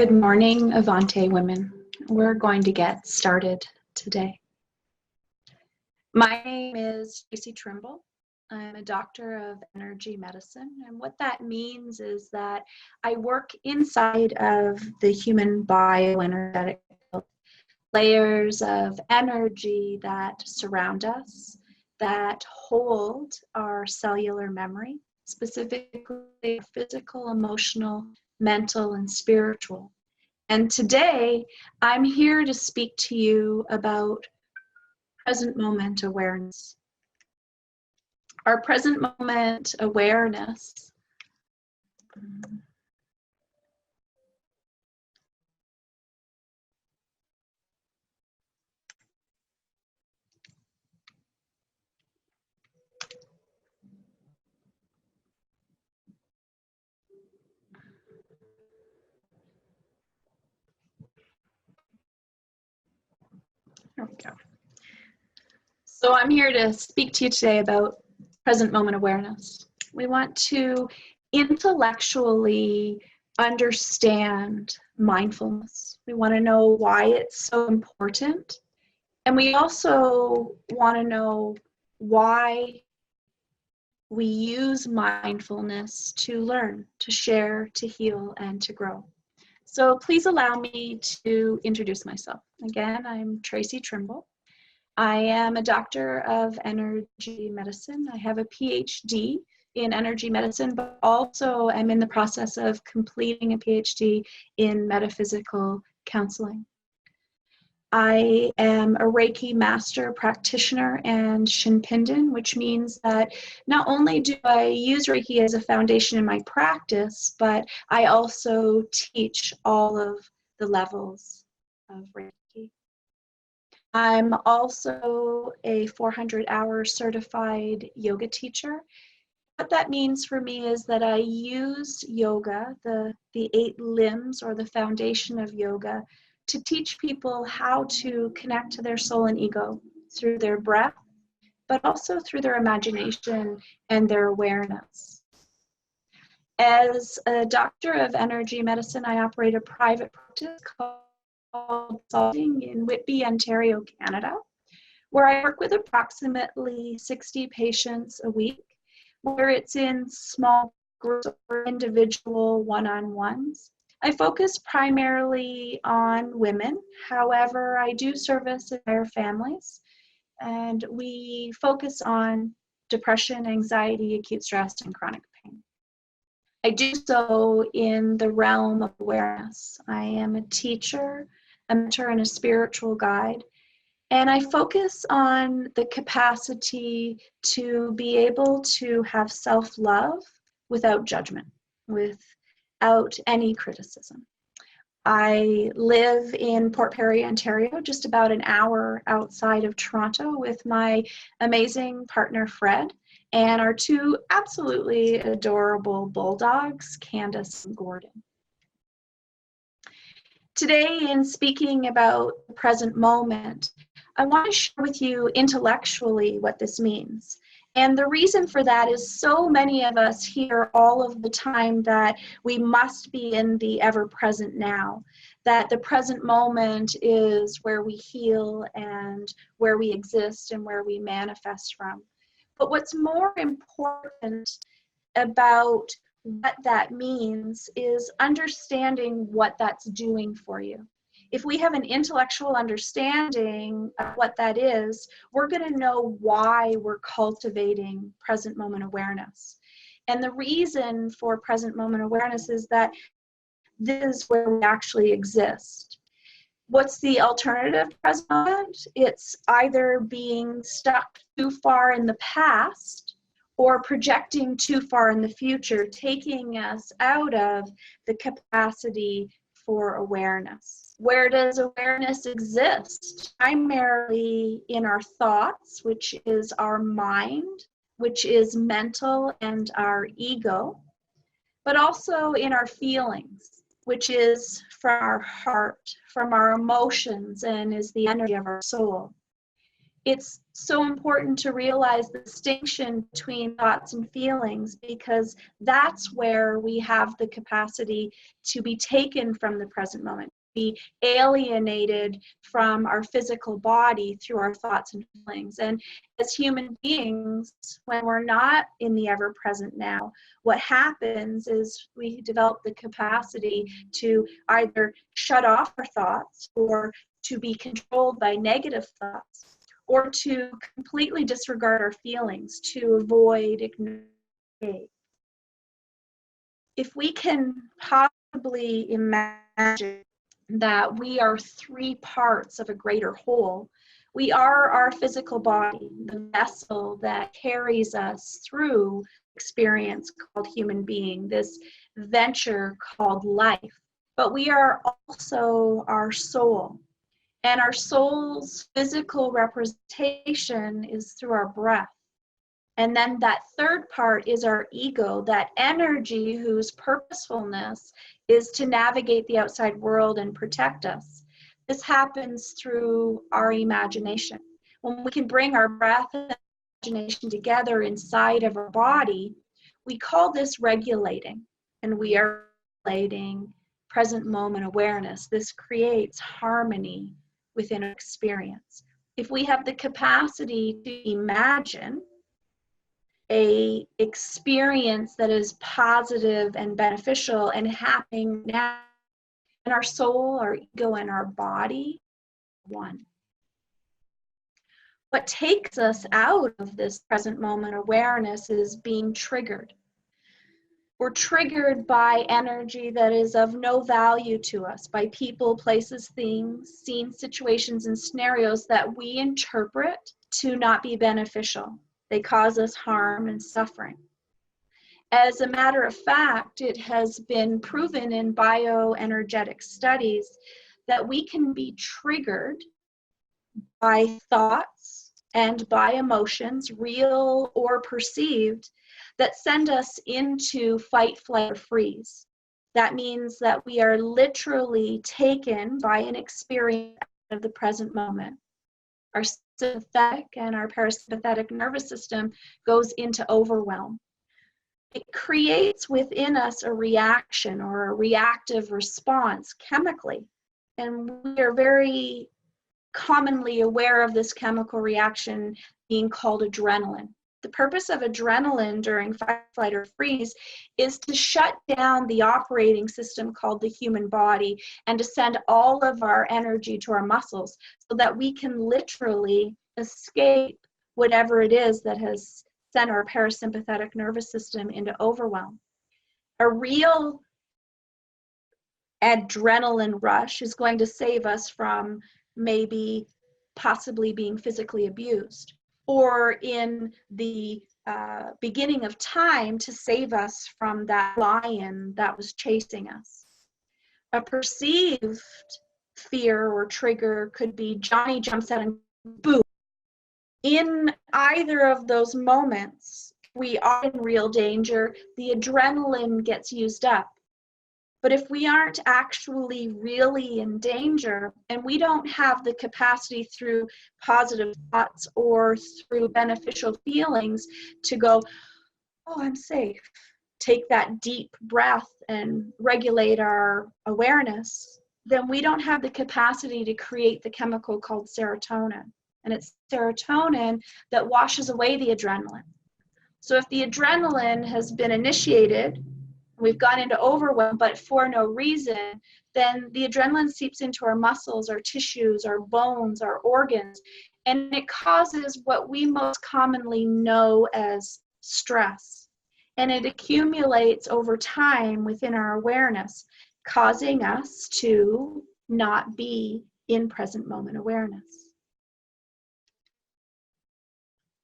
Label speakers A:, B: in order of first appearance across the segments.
A: Good morning, Avante women. We're going to get started today. My name is Traci Trimble. I'm a doctor of energy medicine, and what that means is that I work inside of the human bioenergetic layers of energy that surround us, that hold our cellular memory, specifically physical, emotional, mental, and spiritual. And today, I'm here to speak to you about present moment awareness. Our present moment awareness There we go. So I'm here to speak to you today about present moment awareness. We want to intellectually understand mindfulness. We want to know why it's so important. And we also want to know why we use mindfulness to learn, to share, to heal, and to grow. So please allow me to introduce myself. Again, I'm Traci Trimble. I am a doctor of energy medicine. I have a PhD in energy medicine, but also I'm in the process of completing a PhD in metaphysical counseling. I am a Reiki master practitioner and Shinpindan, which means that not only do I use Reiki as a foundation in my practice, but I also teach all of the levels of Reiki. I'm also a 400-hour certified yoga teacher. What that means for me is that I use yoga, the 8 limbs or the foundation of yoga, to teach people how to connect to their soul and ego through their breath, but also through their imagination and their awareness. As a doctor of energy medicine, I operate a private practice called Consulting in Whitby, Ontario, Canada, where I work with approximately 60 patients a week, where it's in small groups or individual one-on-ones. I focus primarily on women. However, I do service entire families, and we focus on depression, anxiety, acute stress, and chronic pain. I do so in the realm of awareness. I am a teacher, a mentor, and a spiritual guide. And I focus on the capacity to be able to have self-love without judgment, without any criticism. I live in Port Perry, Ontario, just about an hour outside of Toronto with my amazing partner, Fred, and our 2 absolutely adorable bulldogs, Candace and Gordon. Today, in speaking about the present moment, I want to share with you intellectually what this means. And the reason for that is so many of us hear all of the time that we must be in the ever-present now, that the present moment is where we heal and where we exist and where we manifest from. But what's more important about what that means is understanding what that's doing for you. If we have an intellectual understanding of what that is, we're going to know why we're cultivating present moment awareness. And the reason for present moment awareness is that this is where we actually exist. What's the alternative to present moment? It's either being stuck too far in the past or projecting too far in the future, taking us out of the capacity for awareness. Where does awareness exist? Primarily in our thoughts, which is our mind, which is mental and our ego, but also in our feelings, which is from our heart, from our emotions, and is the energy of our soul. It's so important to realize the distinction between thoughts and feelings, because that's where we have the capacity to be taken from the present moment, be alienated from our physical body through our thoughts and feelings. And as human beings, when we're not in the ever-present now, what happens is we develop the capacity to either shut off our thoughts, or to be controlled by negative thoughts, or to completely disregard our feelings, to avoid, ignore. If we can possibly imagine that we are three parts of a greater whole, we are our physical body, the vessel that carries us through experience called human being, this venture called life. But we are also our soul. And our soul's physical representation is through our breath. And then that third part is our ego, that energy whose purposefulness is to navigate the outside world and protect us. This happens through our imagination. When we can bring our breath and imagination together inside of our body, we call this regulating. And we are regulating present moment awareness. This creates harmony within our experience. If we have the capacity to imagine a experience that is positive and beneficial and happening now, and our soul, our ego, and our body, one. What takes us out of this present moment awareness is being triggered. We're triggered by energy that is of no value to us, by people, places, things, scenes, situations, and scenarios that we interpret to not be beneficial. They cause us harm and suffering. As a matter of fact, it has been proven in bioenergetic studies that we can be triggered by thoughts and by emotions, real or perceived, that send us into fight, flight, or freeze. That means that we are literally taken by an experience of the present moment. Our sympathetic and our parasympathetic nervous system goes into overwhelm. It creates within us a reaction or a reactive response chemically. And we are very commonly aware of this chemical reaction being called adrenaline. The purpose of adrenaline during fight, flight, or freeze is to shut down the operating system called the human body and to send all of our energy to our muscles so that we can literally escape whatever it is that has sent our parasympathetic nervous system into overwhelm. A real adrenaline rush is going to save us from maybe possibly being physically abused, or in the beginning of time to save us from that lion that was chasing us. A perceived fear or trigger could be Johnny jumps out and boom. In either of those moments, we are in real danger. The adrenaline gets used up. But if we aren't actually really in danger, and we don't have the capacity through positive thoughts or through beneficial feelings to go, oh, I'm safe, take that deep breath and regulate our awareness, then we don't have the capacity to create the chemical called serotonin. And it's serotonin that washes away the adrenaline. So if the adrenaline has been initiated, we've gone into overwhelm, but for no reason, then the adrenaline seeps into our muscles, our tissues, our bones, our organs, and it causes what we most commonly know as stress. And it accumulates over time within our awareness, causing us to not be in present moment awareness.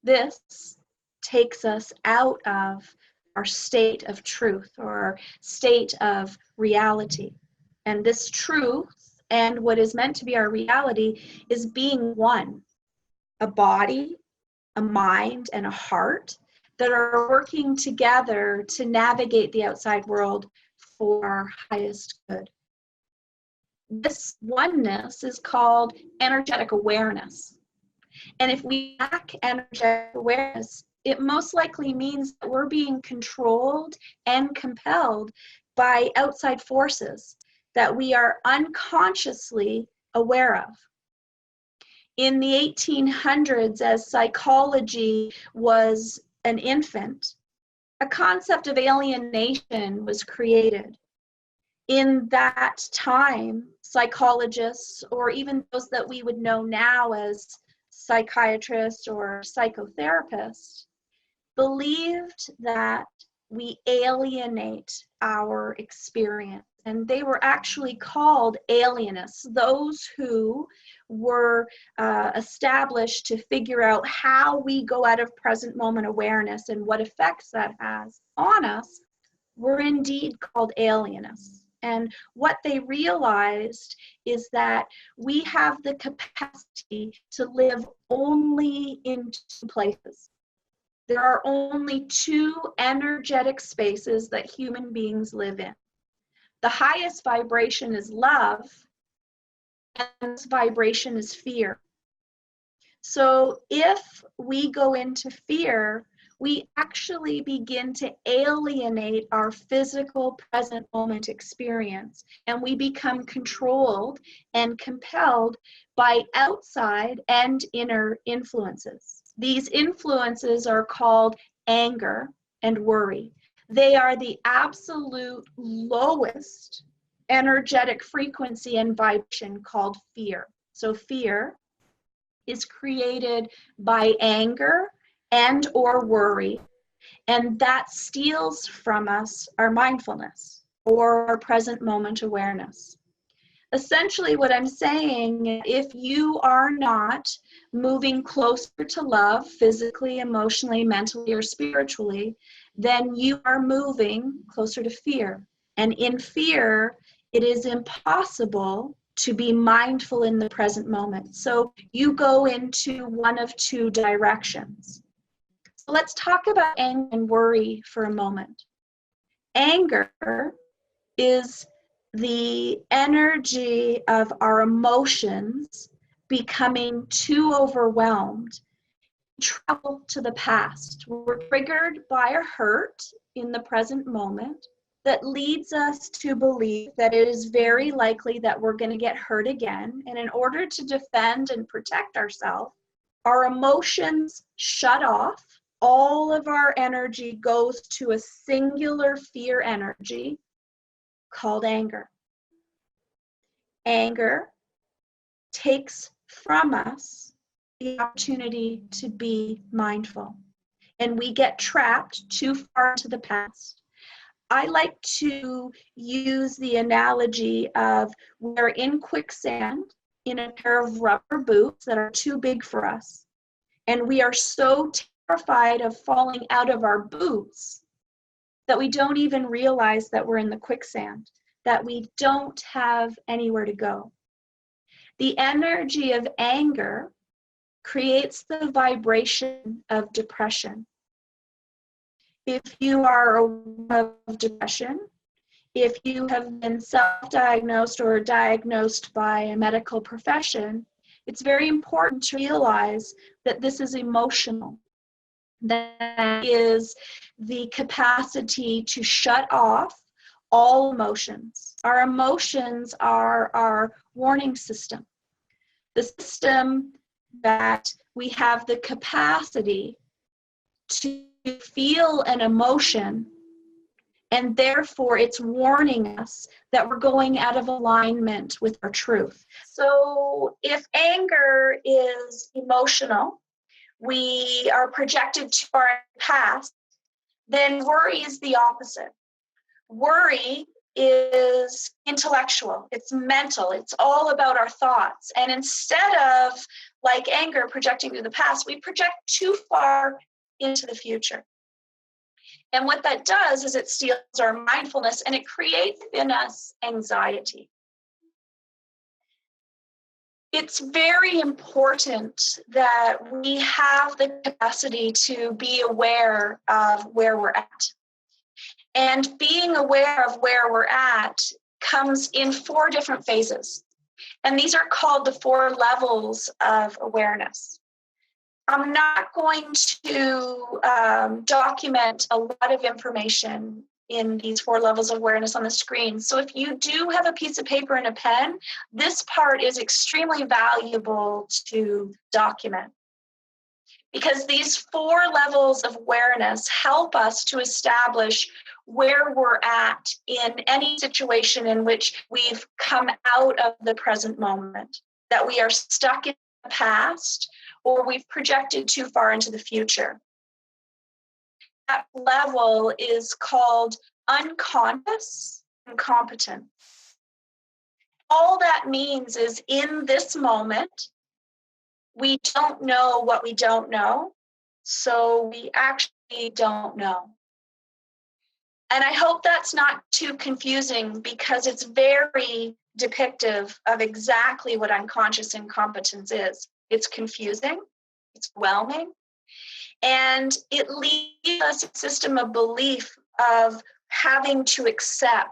A: This takes us out of our state of truth or our state of reality. And this truth and what is meant to be our reality is being one, a body, a mind, and a heart that are working together to navigate the outside world for our highest good. This oneness is called energetic awareness. And if we lack energetic awareness, it most likely means that we're being controlled and compelled by outside forces that we are unconsciously aware of. In the 1800s, as psychology was an infant, a concept of alienation was created. In that time, psychologists, or even those that we would know now as psychiatrists or psychotherapists, believed that we alienate our experience. And they were actually called alienists, those who were established to figure out how we go out of present moment awareness and what effects that has on us, were indeed called alienists. And what they realized is that we have the capacity to live only in two places. There are only two energetic spaces that human beings live in. The highest vibration is love, and this vibration is fear. So if we go into fear, we actually begin to alienate our physical present moment experience, and we become controlled and compelled by outside and inner influences. These influences are called anger and worry. They are the absolute lowest energetic frequency and vibration called fear. So fear is created by anger and or worry, and that steals from us our mindfulness or our present moment awareness. Essentially what I'm saying, if you are not moving closer to love physically, emotionally, mentally, or spiritually, then you are moving closer to fear. And in fear, it is impossible to be mindful in the present moment. So you go into one of two directions. So let's talk about anger and worry for a moment. Anger is the energy of our emotions becoming too overwhelmed. Travel to the past. We're triggered by a hurt in the present moment that leads us to believe that it is very likely that we're going to get hurt again. And in order to defend and protect ourselves, our emotions shut off. All of our energy goes to a singular fear energy called anger. Anger takes from us the opportunity to be mindful, and we get trapped too far into the past. I like to use the analogy of we're in quicksand in a pair of rubber boots that are too big for us, and we are so terrified of falling out of our boots that we don't even realize that we're in the quicksand, that we don't have anywhere to go. The energy of anger creates the vibration of depression. If you are aware of depression, if you have been self-diagnosed or diagnosed by a medical profession, it's very important to realize that this is emotional. That is the capacity to shut off all emotions. Our emotions are our warning system. The system that we have the capacity to feel an emotion, and therefore it's warning us that we're going out of alignment with our truth. So if anger is emotional, we are projected to our past, then worry is the opposite. Worry is intellectual, it's mental, it's all about our thoughts. And instead of, like anger, projecting to the past, we project too far into the future. And what that does is it steals our mindfulness and it creates in us anxiety. It's very important that we have the capacity to be aware of where we're at. And being aware of where we're at comes in 4 different phases. And these are called the 4 levels of awareness. I'm not going to document a lot of information in these 4 levels of awareness on the screen. So if you do have a piece of paper and a pen, this part is extremely valuable to document, because these 4 levels of awareness help us to establish where we're at in any situation in which we've come out of the present moment, that we are stuck in the past, or we've projected too far into the future. That level is called unconscious incompetence. All that means is, in this moment, we don't know what we don't know, so we actually don't know. And I hope that's not too confusing, because it's very depictive of exactly what unconscious incompetence is. It's confusing, it's overwhelming, and it leaves us a system of belief of having to accept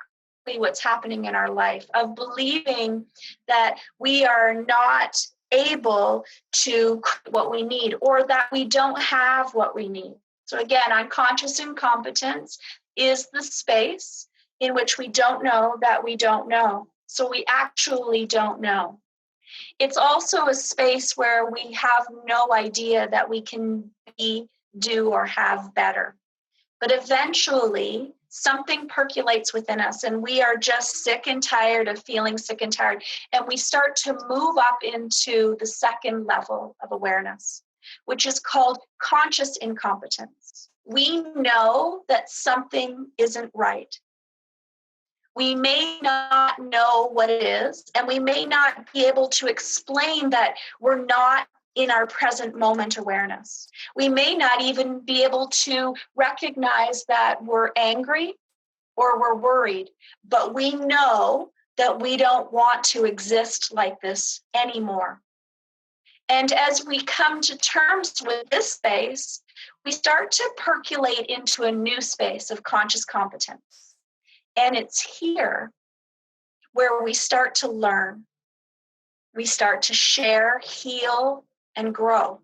A: what's happening in our life, of believing that we are not able to create what we need, or that we don't have what we need. So again, unconscious incompetence is the space in which we don't know that we don't know. So we actually don't know. It's also a space where we have no idea that we can be, do, or have better. But eventually, something percolates within us, and we are just sick and tired of feeling sick and tired. And we start to move up into the second level of awareness, which is called conscious incompetence. We know that something isn't right. We may not know what it is, and we may not be able to explain that we're not in our present moment awareness. We may not even be able to recognize that we're angry or we're worried, but we know that we don't want to exist like this anymore. And as we come to terms with this space, we start to percolate into a new space of conscious competence. And it's here where we start to learn. We start to share, heal, and grow.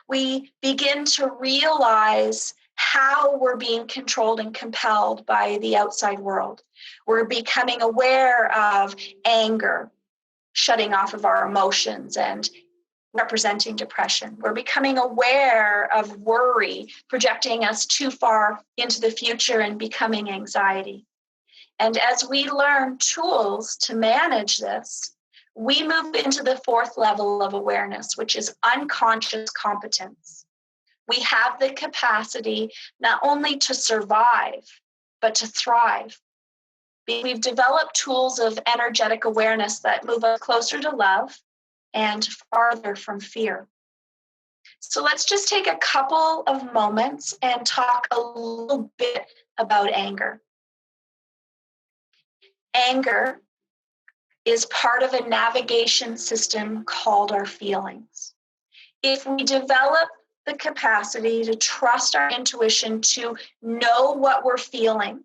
A: We begin to realize how we're being controlled and compelled by the outside world. We're becoming aware of anger, shutting off of our emotions and representing depression. We're becoming aware of worry, projecting us too far into the future and becoming anxiety. And as we learn tools to manage this, we move into the 4th level of awareness, which is unconscious competence. We have the capacity not only to survive, but to thrive. We've developed tools of energetic awareness that move us closer to love and farther from fear. So let's just take a couple of moments and talk a little bit about anger. Anger is part of a navigation system called our feelings. If we develop the capacity to trust our intuition, to know what we're feeling,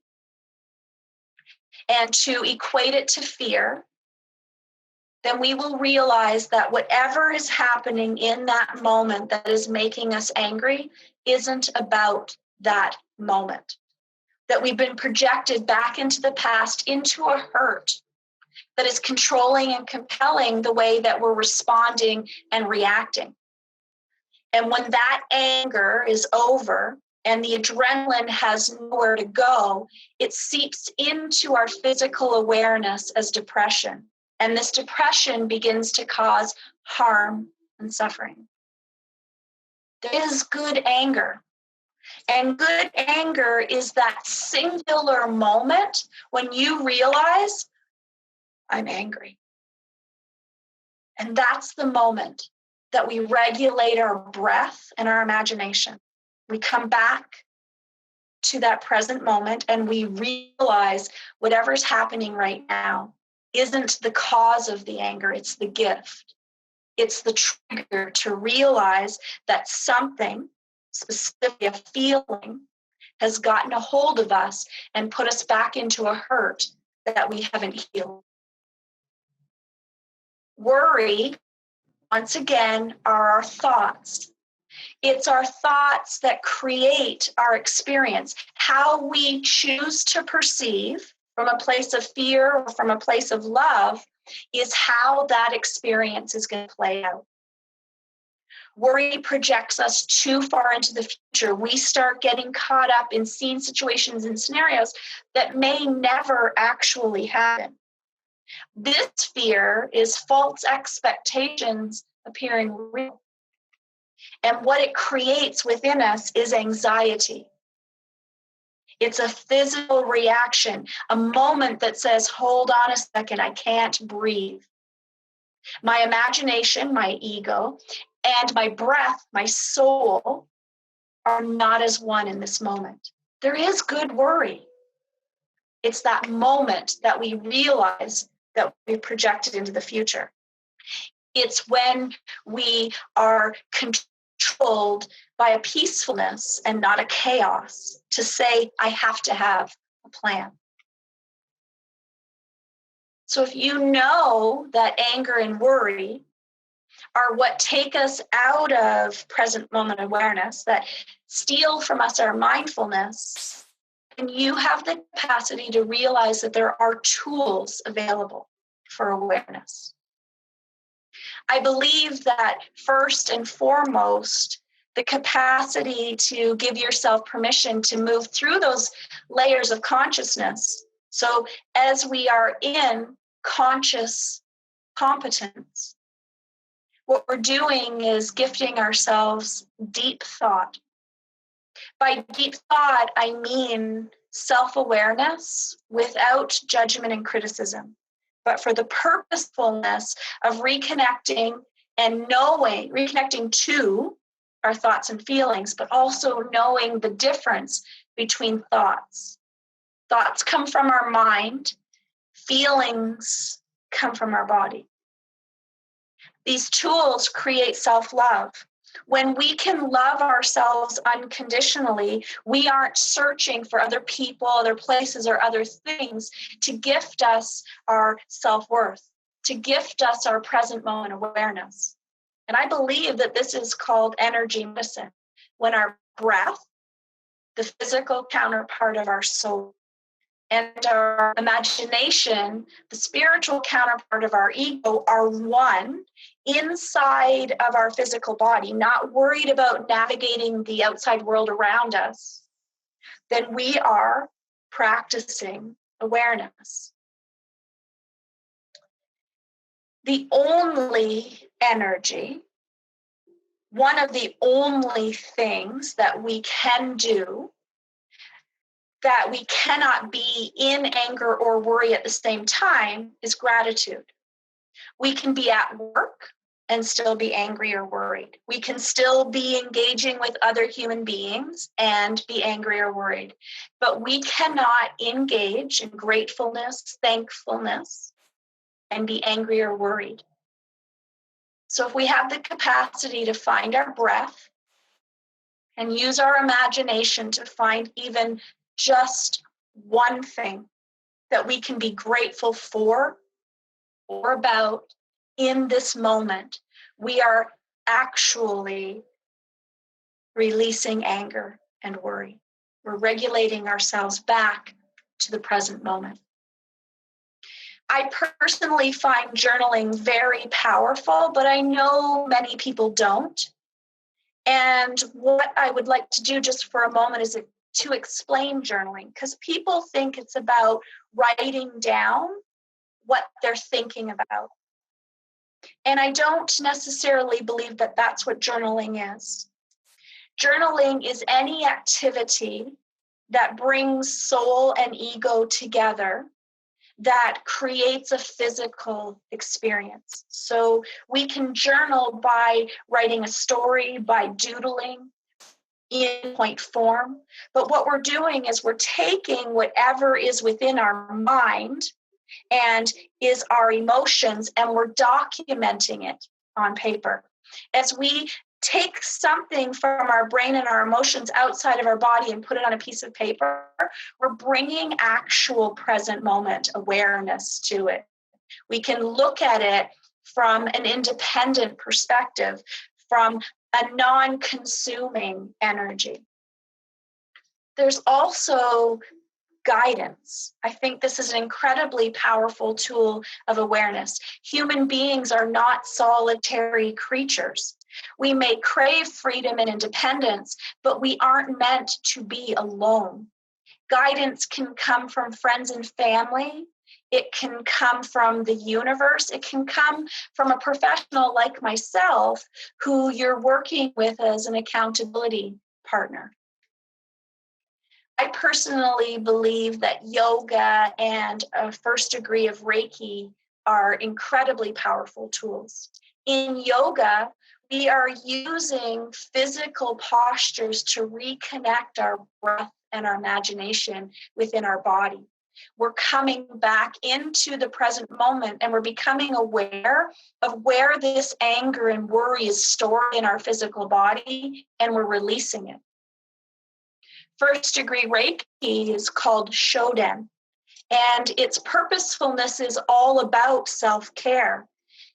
A: and to equate it to fear, then we will realize that whatever is happening in that moment that is making us angry isn't about that moment. That we've been projected back into the past, into a hurt that is controlling and compelling the way that we're responding and reacting. And when that anger is over and the adrenaline has nowhere to go, it seeps into our physical awareness as depression. And this depression begins to cause harm and suffering. There is good anger. And good anger is that singular moment when you realize, I'm angry. And that's the moment that we regulate our breath and our imagination. We come back to that present moment and we realize whatever's happening right now isn't the cause of the anger, it's the gift. It's the trigger to realize that something, specifically a feeling, has gotten a hold of us and put us back into a hurt that we haven't healed. Worry, once again, are our thoughts. It's our thoughts that create our experience. How we choose to perceive from a place of fear or from a place of love is how that experience is going to play out. Worry projects us too far into the future. We start getting caught up in scene situations and scenarios that may never actually happen. This fear is false expectations appearing real. And what it creates within us is anxiety. It's a physical reaction, a moment that says, hold on a second, I can't breathe. My imagination, my ego, and my breath, my soul, are not as one in this moment. There is good worry. It's that moment that we realize that we projected into the future. It's when we are controlled by a peacefulness and not a chaos to say, I have to have a plan. So if you know that anger and worry are what take us out of present moment awareness, that steal from us our mindfulness, and you have the capacity to realize that there are tools available for awareness. I believe that first and foremost, the capacity to give yourself permission to move through those layers of consciousness. So as we are in conscious competence, what we're doing is gifting ourselves deep thought. By deep thought, I mean self-awareness without judgment and criticism, but for the purposefulness of reconnecting and knowing, reconnecting to our thoughts and feelings, but also knowing the difference between thoughts. Thoughts come from our mind, feelings come from our body. These tools create self-love. When we can love ourselves unconditionally, we aren't searching for other people, other places, or other things to gift us our self-worth, to gift us our present moment awareness. And I believe that this is called energy medicine, when our breath, the physical counterpart of our soul, and our imagination, the spiritual counterpart of our ego, are one inside of our physical body, not worried about navigating the outside world around us, then we are practicing awareness. The only energy, one of the only things that we can do, that we cannot be in anger or worry at the same time, is gratitude. We can be at work and still be angry or worried. We can still be engaging with other human beings and be angry or worried. But we cannot engage in gratefulness, thankfulness, and be angry or worried. So if we have the capacity to find our breath and use our imagination to find even just one thing that we can be grateful for or about in this moment, we are actually releasing anger and worry. We're regulating ourselves back to the present moment. I personally find journaling very powerful, but I know many people don't. And what I would like to do just for a moment is to explain journaling, because people think it's about writing down what they're thinking about. And I don't necessarily believe that that's what journaling is. Journaling is any activity that brings soul and ego together that creates a physical experience. So we can journal by writing a story, by doodling in point form. But what we're doing is we're taking whatever is within our mind and is our emotions, and we're documenting it on paper. As we take something from our brain and our emotions outside of our body and put it on a piece of paper, we're bringing actual present moment awareness to it. We can look at it from an independent perspective, from a non-consuming energy. There's also guidance. I think this is an incredibly powerful tool of awareness. Human beings are not solitary creatures. We may crave freedom and independence, but we aren't meant to be alone. Guidance can come from friends and family. It can come from the universe. It can come from a professional like myself who you're working with as an accountability partner. I personally believe that yoga and a first degree of Reiki are incredibly powerful tools. In yoga, we are using physical postures to reconnect our breath and our imagination within our body. We're coming back into the present moment and we're becoming aware of where this anger and worry is stored in our physical body, and we're releasing it. First degree Reiki is called Shoden, and its purposefulness is all about self-care.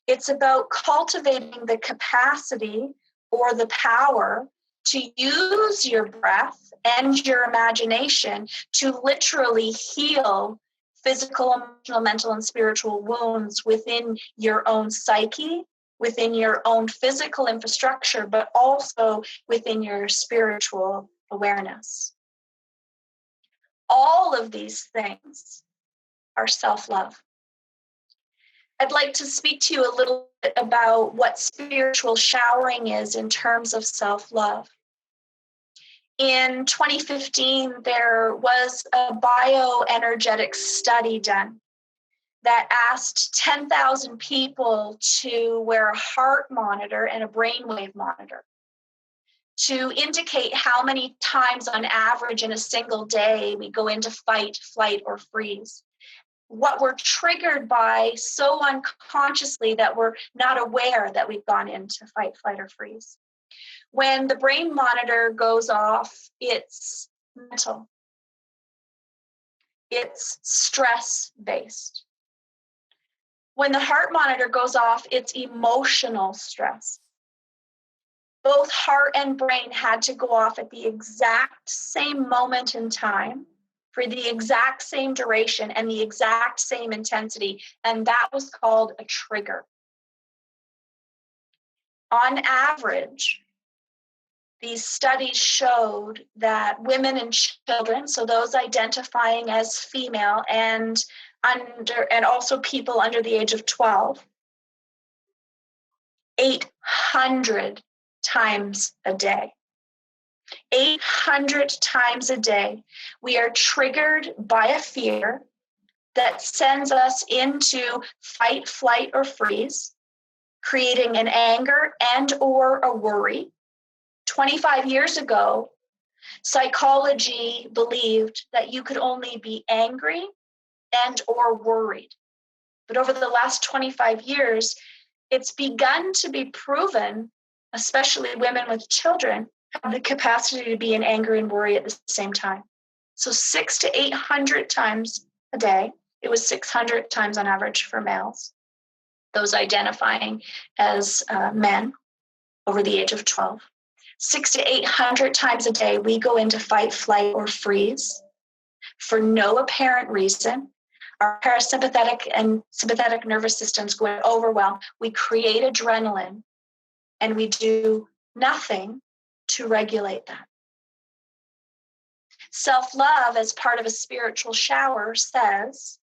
A: It's about cultivating the capacity or the power to use your breath and your imagination to literally heal physical, emotional, mental, and spiritual wounds within your own psyche, within your own physical infrastructure, but also within your spiritual awareness. All of these things are self-love. I'd like to speak to you a little bit about what spiritual showering is in terms of self-love. In 2015, there was a bioenergetic study done that asked 10,000 people to wear a heart monitor and a brainwave monitor to indicate how many times on average in a single day we go into fight, flight, or freeze. What we're triggered by so unconsciously that we're not aware that we've gone into fight, flight, or freeze. When the brain monitor goes off, it's mental. It's stress-based. When the heart monitor goes off, it's emotional stress. Both heart and brain had to go off at the exact same moment in time for the exact same duration and the exact same intensity, and that was called a trigger. On average, these studies showed that women and children, so those identifying as female and also people under the age of 12, 800 times a day. 800 times a day, we are triggered by a fear that sends us into fight, flight, or freeze, creating an anger and or a worry. 25 years ago, psychology believed that you could only be angry and or worried. But over the last 25 years, it's begun to be proven, especially women with children, have the capacity to be in anger and worry at the same time. So 600 to 800 times a day. It was 600 times on average for males, those identifying as men over the age of 12. 600 to 800 times a day, we go into fight, flight, or freeze for no apparent reason. Our parasympathetic and sympathetic nervous systems go overwhelmed. We create adrenaline, and we do nothing to regulate that. Self-love, as part of a spiritual shower, says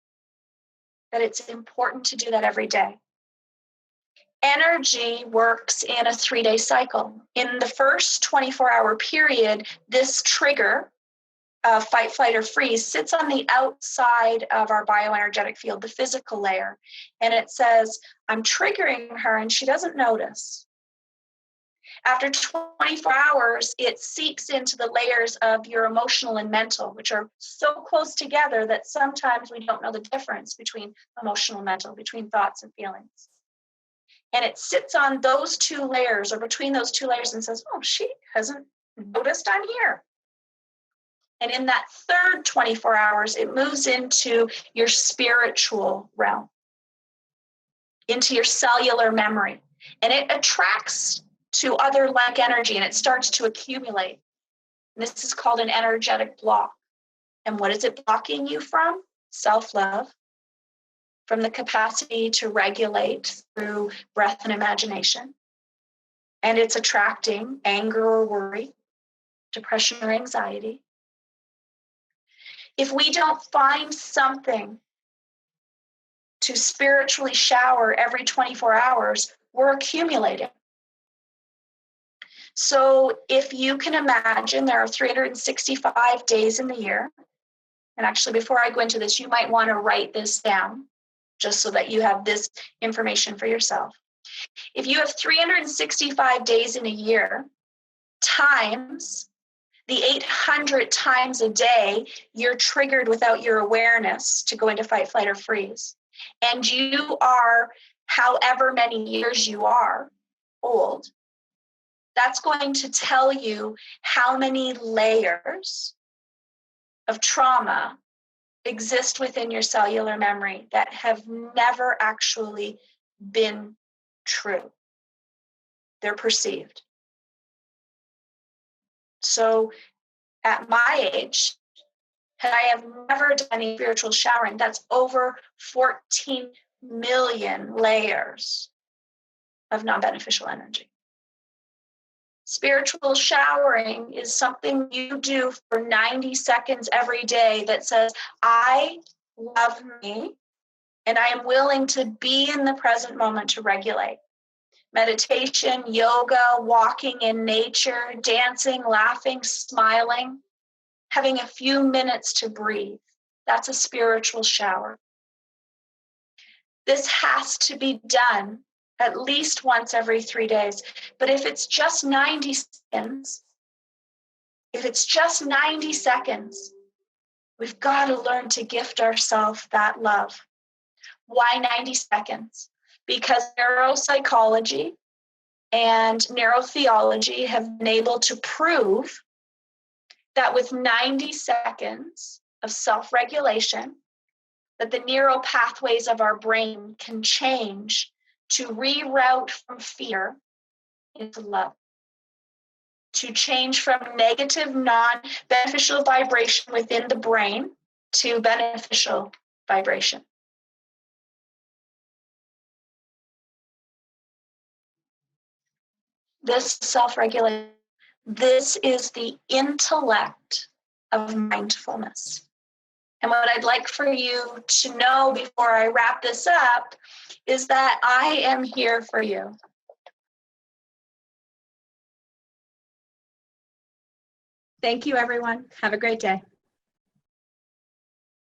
A: that it's important to do that every day. Energy works in a 3-day cycle. In the first 24-hour period, this trigger, fight, flight, or freeze, sits on the outside of our bioenergetic field, the physical layer. And it says, I'm triggering her and she doesn't notice. After 24 hours, it seeps into the layers of your emotional and mental, which are so close together that sometimes we don't know the difference between emotional and mental, between thoughts and feelings. And it sits on those two layers or between those two layers and says, oh, she hasn't noticed I'm here. And in that third 24 hours, it moves into your spiritual realm, into your cellular memory. And it attracts to other like energy, and it starts to accumulate. This is called an energetic block. And what is it blocking you from? Self-love, from the capacity to regulate through breath and imagination. And it's attracting anger or worry, depression or anxiety. If we don't find something to spiritually shower every 24 hours, we're accumulating. So if you can imagine, there are 365 days in the year. And actually, before I go into this, you might want to write this down just so that you have this information for yourself. If you have 365 days in a year times the 800 times a day you're triggered without your awareness to go into fight, flight, or freeze, and you are however many years you are old, that's going to tell you how many layers of trauma exist within your cellular memory that have never actually been true. They're perceived. So at my age, and I have never done any spiritual showering, that's over 14 million layers of non-beneficial energy. Spiritual showering is something you do for 90 seconds every day that says, I love me, and I am willing to be in the present moment to regulate. Meditation, yoga, walking in nature, dancing, laughing, smiling, having a few minutes to breathe. That's a spiritual shower. This has to be done at least once every 3 days. But if it's just 90 seconds, we've got to learn to gift ourselves that love. Why 90 seconds? Because neuropsychology and neurotheology have been able to prove that with 90 seconds of self-regulation, that the neural pathways of our brain can change to reroute from fear into love, to change from negative, non-beneficial vibration within the brain to beneficial vibration. This self-regulation, this is the intellect of mindfulness. And what I'd like for you to know before I wrap this up is that I am here for you. Thank you, everyone. Have a great day.